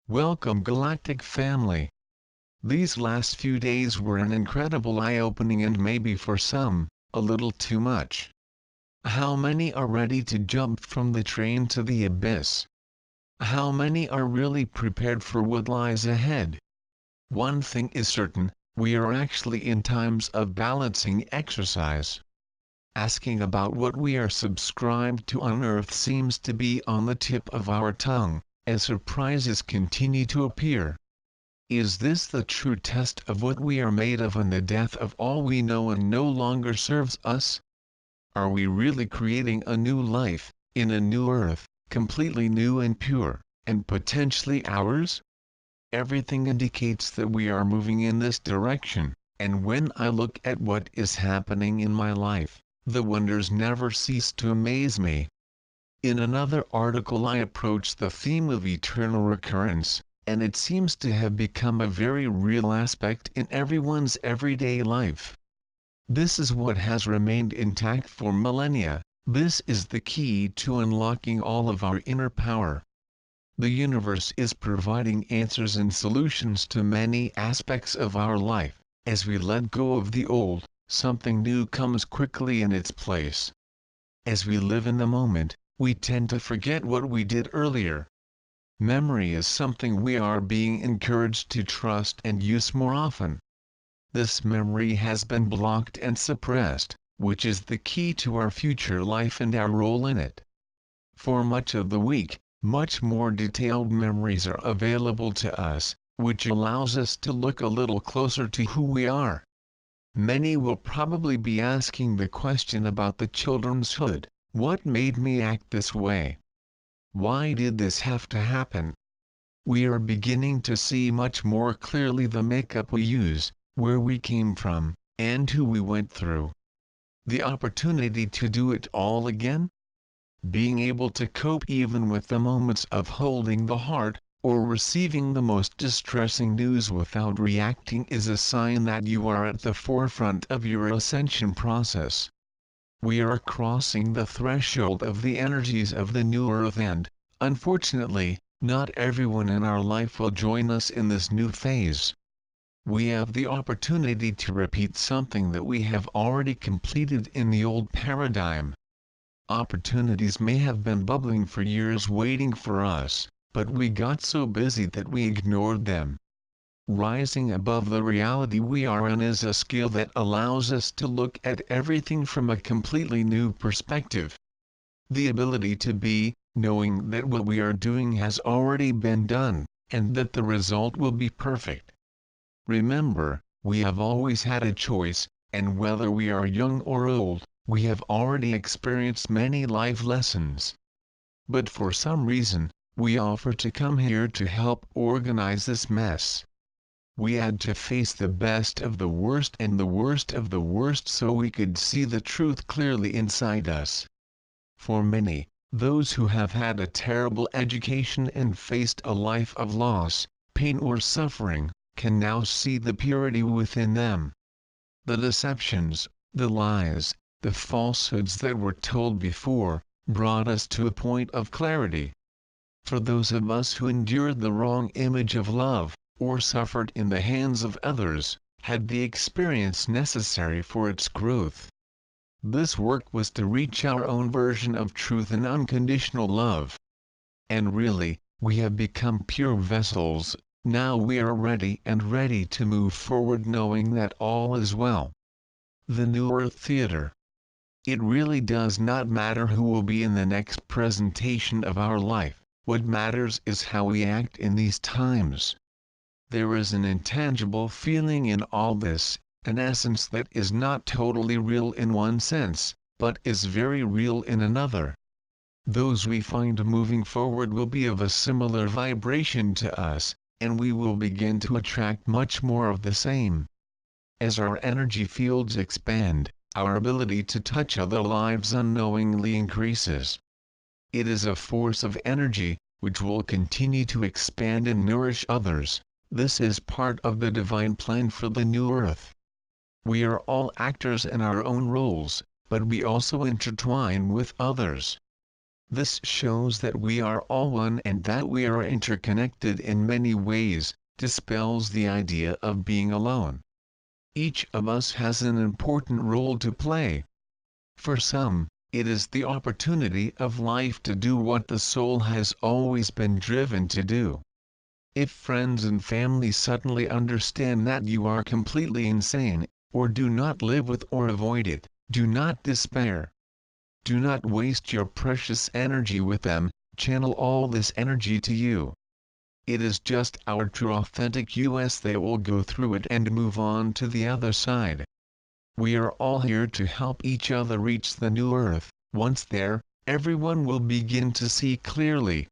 Welcome Galactic family. These last few days were an incredible eye-opening and maybe for some, a little too much. How many are ready to jump from the train to the abyss? How many are really prepared for what lies ahead? One thing is certain, we are actually in times of balancing exercise. Asking about what we are subscribed to on Earth seems to be on the tip of our tongue, as surprises continue to appear. Is this the true test of what we are made of and the death of all we know and no longer serves us? Are we really creating a new life, in a new Earth, completely new and pure, and potentially ours? Everything indicates that we are moving in this direction, and when I look at what is happening in my life, the wonders never cease to amaze me. In another article I approached the theme of eternal recurrence, and it seems to have become a very real aspect in everyone's everyday life. This is what has remained intact for millennia. This is the key to unlocking all of our inner power. The universe is providing answers and solutions to many aspects of our life. As we let go of the old, something new comes quickly in its place. As we live in the moment, we tend to forget what we did earlier. Memory is something we are being encouraged to trust and use more often. This memory has been blocked and suppressed, which is the key to our future life and our role in it. For much of the week, much more detailed memories are available to us, which allows us to look a little closer to who we are. Many will probably be asking the question about the children's hood. What made me act this way? Why did this have to happen? We are beginning to see much more clearly the makeup we use, where we came from, and who we went through. The opportunity to do it all again? Being able to cope even with the moments of holding the heart, or receiving the most distressing news without reacting is a sign that you are at the forefront of your ascension process. We are crossing the threshold of the energies of the new Earth and, unfortunately, not everyone in our life will join us in this new phase. We have the opportunity to repeat something that we have already completed in the old paradigm. Opportunities may have been bubbling for years waiting for us, but we got so busy that we ignored them. Rising above the reality we are in is a skill that allows us to look at everything from a completely new perspective. The ability to be, knowing that what we are doing has already been done, and that the result will be perfect. Remember, we have always had a choice, and whether we are young or old, we have already experienced many life lessons. But for some reason, we offer to come here to help organize this mess. We had to face the best of the worst and the worst of the worst so we could see the truth clearly inside us. For many, those who have had a terrible education and faced a life of loss, pain or suffering, can now see the purity within them. The deceptions, the lies, the falsehoods that were told before, brought us to a point of clarity. For those of us who endured the wrong image of love, or suffered in the hands of others, had the experience necessary for its growth. This work was to reach our own version of truth and unconditional love. And really, we have become pure vessels. Now we are ready to move forward knowing that all is well. The New Earth Theater. It really does not matter who will be in the next presentation of our life, what matters is how we act in these times. There is an intangible feeling in all this, an essence that is not totally real in one sense, but is very real in another. Those we find moving forward will be of a similar vibration to us, and we will begin to attract much more of the same. As our energy fields expand, our ability to touch other lives unknowingly increases. It is a force of energy, which will continue to expand and nourish others. This is part of the divine plan for the new Earth. We are all actors in our own roles, but we also intertwine with others. This shows that we are all one and that we are interconnected in many ways, dispels the idea of being alone. Each of us has an important role to play. For some, it is the opportunity of life to do what the soul has always been driven to do. If friends and family suddenly understand that you are completely insane, or do not live with or avoid it, do not despair. Do not waste your precious energy with them, channel all this energy to you. It is just our true authentic us that will go through it and move on to the other side. We are all here to help each other reach the new earth. Once there, everyone will begin to see clearly.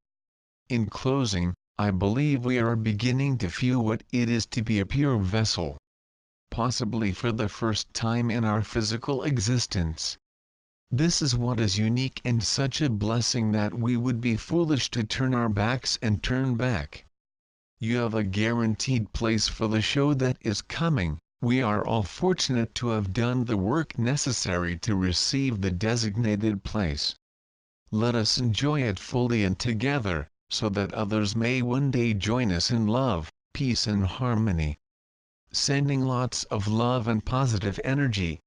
In closing, I believe we are beginning to feel what it is to be a pure vessel. Possibly for the first time in our physical existence. This is what is unique and such a blessing that we would be foolish to turn our backs and turn back. You have a guaranteed place for the show that is coming. We are all fortunate to have done the work necessary to receive the designated place. Let us enjoy it fully and together, so that others may one day join us in love, peace and harmony. Sending lots of love and positive energy.